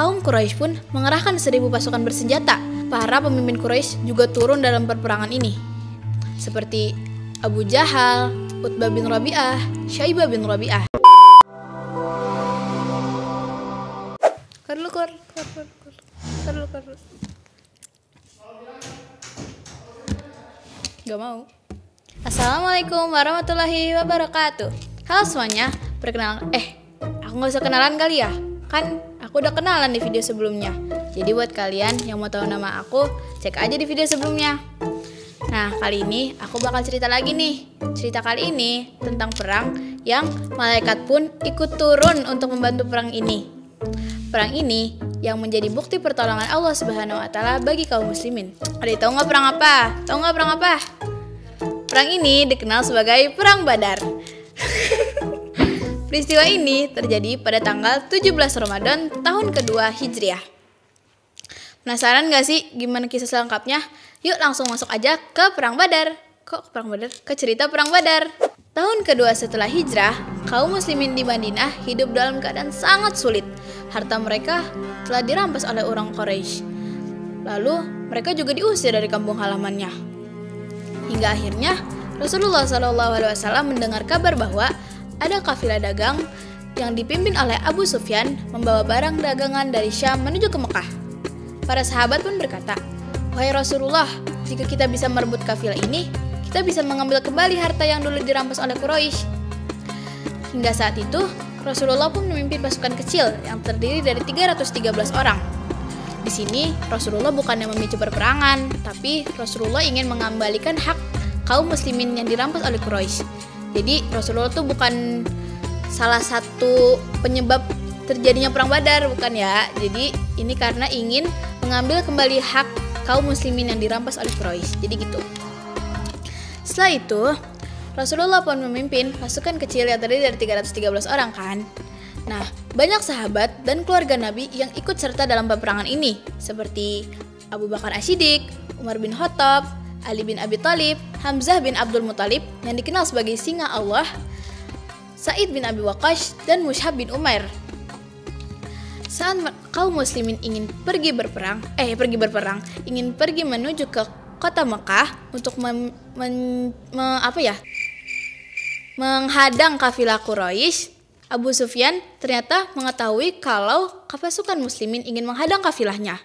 Kaum Quraisy pun mengerahkan 1.000 pasukan bersenjata. Para pemimpin Quraisy juga turun dalam peperangan ini, seperti Abu Jahal, Utbah bin Rabi'ah, Syaibah bin Rabi'ah. Gak mau. Assalamualaikum warahmatullahi wabarakatuh. Halo semuanya, aku gak usah kenalan kali ya? Kan aku udah kenalan di video sebelumnya. Jadi buat kalian yang mau tahu nama aku, cek aja di video sebelumnya. Nah, kali ini aku bakal cerita lagi nih. Cerita kali ini tentang perang yang malaikat pun ikut turun untuk membantu perang ini. Perang ini yang menjadi bukti pertolongan Allah Subhanahu wa taala bagi kaum muslimin. Ada tahu nggak perang apa? Tahu nggak perang apa? Perang ini dikenal sebagai Perang Badar. Peristiwa ini terjadi pada tanggal 17 Ramadan tahun kedua Hijriah. Penasaran gak sih gimana kisah selengkapnya? Yuk langsung masuk aja ke Perang Badar. Kok Perang Badar? Ke cerita Perang Badar. Tahun kedua setelah hijrah, kaum muslimin di Madinah hidup dalam keadaan sangat sulit. Harta mereka telah dirampas oleh orang Quraisy. Lalu mereka juga diusir dari kampung halamannya. Hingga akhirnya Rasulullah SAW mendengar kabar bahwa ada kafilah dagang yang dipimpin oleh Abu Sufyan membawa barang dagangan dari Syam menuju ke Mekah. Para sahabat pun berkata, "Wahai Rasulullah, jika kita bisa merebut kafilah ini, kita bisa mengambil kembali harta yang dulu dirampas oleh Quraisy." Hingga saat itu, Rasulullah pun memimpin pasukan kecil yang terdiri dari 313 orang. Di sini, Rasulullah bukannya memicu perperangan, tapi Rasulullah ingin mengembalikan hak kaum muslimin yang dirampas oleh Quraisy. Jadi, Rasulullah tuh bukan salah satu penyebab terjadinya Perang Badar, bukan ya. Jadi, ini karena ingin mengambil kembali hak kaum muslimin yang dirampas oleh Quraisy. Jadi gitu. Setelah itu, Rasulullah pun memimpin pasukan kecil yang terdiri dari 313 orang kan. Nah, banyak sahabat dan keluarga Nabi yang ikut serta dalam peperangan ini, seperti Abu Bakar As-Siddiq, Umar bin Khattab, Ali bin Abi Thalib, Hamzah bin Abdul Muthalib yang dikenal sebagai Singa Allah, Sa'id bin Abi Waqqas, dan Mus'ab bin Umair. Saat kaum muslimin ingin pergi berperang, ingin pergi menuju ke kota Mekah untuk menghadang kafilah Quraisy, Abu Sufyan ternyata mengetahui kalau pasukan muslimin ingin menghadang kafilahnya.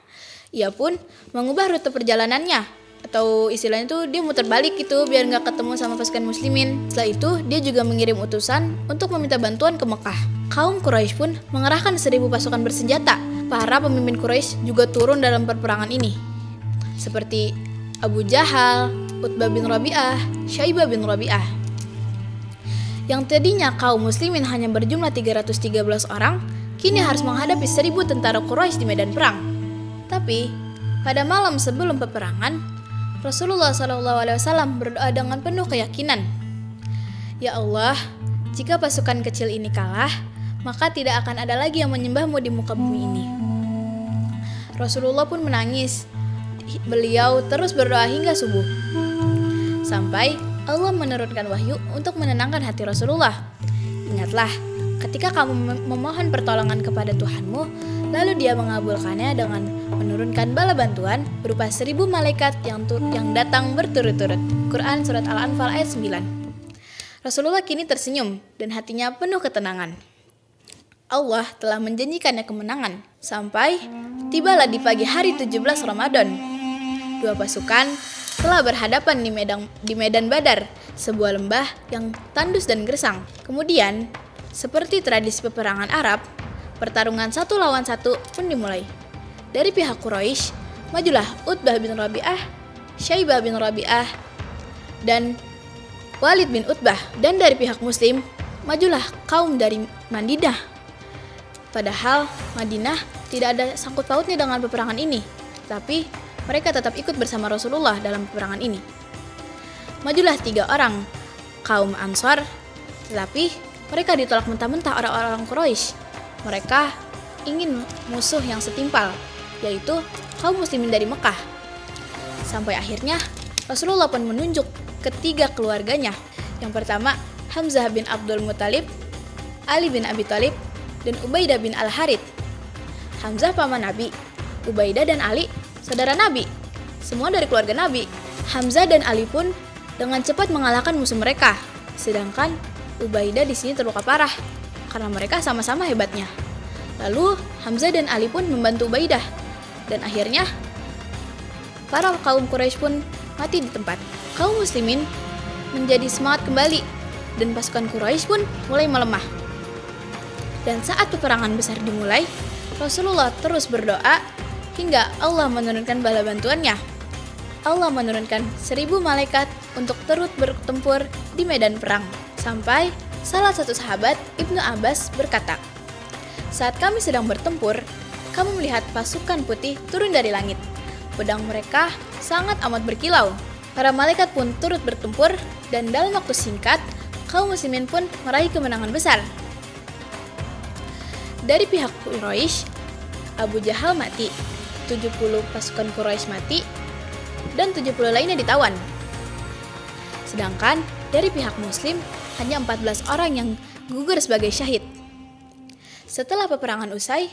Ia pun mengubah rute perjalanannya, atau istilahnya itu dia muter balik gitu biar nggak ketemu sama pasukan muslimin. Setelah itu dia juga mengirim utusan untuk meminta bantuan ke Mekah. Kaum Quraisy pun mengerahkan 1.000 pasukan bersenjata. Para pemimpin Quraisy juga turun dalam peperangan ini, seperti Abu Jahal, Utbah bin Rabi'ah, Syaibah bin Rabi'ah. Yang tadinya kaum muslimin hanya berjumlah 313 orang, kini harus menghadapi 1.000 tentara Quraisy di medan perang. Tapi pada malam sebelum peperangan, Rasulullah SAW berdoa dengan penuh keyakinan. Ya Allah, jika pasukan kecil ini kalah, maka tidak akan ada lagi yang menyembahmu di muka bumi ini. Rasulullah pun menangis. Beliau terus berdoa hingga subuh. Sampai Allah menurunkan wahyu untuk menenangkan hati Rasulullah. Ingatlah, ketika kamu memohon pertolongan kepada Tuhanmu, lalu Dia mengabulkannya dengan menurunkan bala bantuan berupa 1.000 malaikat yang datang berturut-turut. Quran Surat Al-Anfal ayat 9. Rasulullah kini tersenyum dan hatinya penuh ketenangan. Allah telah menjanjikannya kemenangan. Sampai tibalah di pagi hari 17 Ramadan. Dua pasukan telah berhadapan di medan Badar, sebuah lembah yang tandus dan gersang. Kemudian, seperti tradisi peperangan Arab, pertarungan 1 lawan 1 pun dimulai. Dari pihak Quraisy, majulah Utbah bin Rabi'ah, Syaibah bin Rabi'ah, dan Walid bin Utbah. Dan dari pihak Muslim, majulah kaum dari Madinah. Padahal Madinah tidak ada sangkut pautnya dengan peperangan ini, tapi mereka tetap ikut bersama Rasulullah dalam peperangan ini. Majulah 3 orang, kaum Ansar, tapi mereka ditolak mentah-mentah orang-orang Quraisy. Mereka ingin musuh yang setimpal, yaitu kaum muslimin dari Mekah. Sampai akhirnya Rasulullah pun menunjuk ketiga keluarganya. Yang pertama, Hamzah bin Abdul Muthalib, Ali bin Abi Thalib, dan Ubaidah bin Al-Harith. Hamzah paman Nabi, Ubaidah dan Ali saudara Nabi, semua dari keluarga Nabi. Hamzah dan Ali pun dengan cepat mengalahkan musuh mereka, sedangkan Ubaidah di sini terluka parah karena mereka sama-sama hebatnya. Lalu Hamzah dan Ali pun membantu Ubaidah, dan akhirnya para kaum Quraisy pun mati di tempat. Kaum muslimin menjadi semangat kembali, dan pasukan Quraisy pun mulai melemah. Dan saat peperangan besar dimulai, Rasulullah terus berdoa hingga Allah menurunkan bala bantuannya. Allah menurunkan 1000 malaikat untuk turut bertempur di medan perang. Sampai salah satu sahabat, Ibnu Abbas, berkata, "Saat kami sedang bertempur, kami melihat pasukan putih turun dari langit. Pedang mereka sangat amat berkilau. Para malaikat pun turut bertempur, dan dalam waktu singkat, kaum muslimin pun meraih kemenangan besar." Dari pihak Quraisy, Abu Jahal mati, 70 pasukan Quraisy mati, dan 70 lainnya ditawan. Sedangkan dari pihak Muslim, hanya 14 orang yang gugur sebagai syahid. Setelah peperangan usai,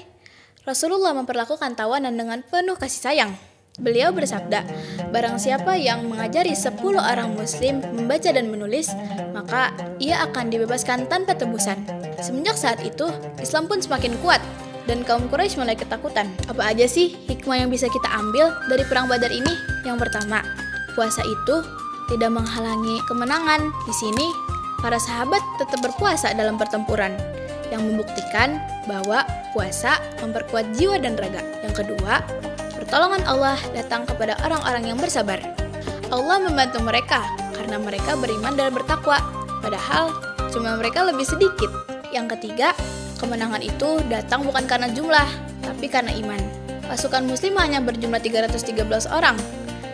Rasulullah memperlakukan tawanan dengan penuh kasih sayang. Beliau bersabda, "Barang siapa yang mengajari 10 orang muslim membaca dan menulis, maka ia akan dibebaskan tanpa tebusan." Semenjak saat itu, Islam pun semakin kuat, dan kaum Quraisy mulai ketakutan. Apa aja sih hikmah yang bisa kita ambil dari perang Badar ini? Yang pertama, puasa itu tidak menghalangi kemenangan. Di sini, para sahabat tetap berpuasa dalam pertempuran, yang membuktikan bahwa puasa memperkuat jiwa dan raga. Yang kedua, pertolongan Allah datang kepada orang-orang yang bersabar. Allah membantu mereka karena mereka beriman dan bertakwa, padahal cuma mereka lebih sedikit. Yang ketiga, kemenangan itu datang bukan karena jumlah, tapi karena iman. Pasukan muslim hanya berjumlah 313 orang,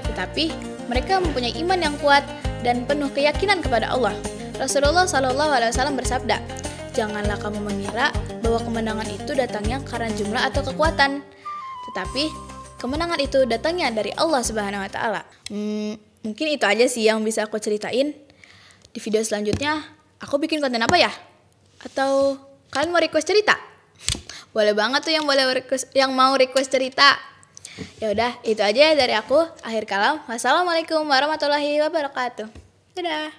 tetapi mereka mempunyai iman yang kuat dan penuh keyakinan kepada Allah. Rasulullah SAW bersabda, "Janganlah kamu mengira bahwa kemenangan itu datangnya karena jumlah atau kekuatan, tetapi kemenangan itu datangnya dari Allah Subhanahu wa Ta'ala." Mungkin itu aja sih yang bisa aku ceritain. Di video selanjutnya, aku bikin konten apa ya? Atau kalian mau request cerita? Boleh banget tuh yang mau request cerita. Ya udah, itu aja dari aku. Akhir kalam. Wassalamualaikum warahmatullahi wabarakatuh. Dadah.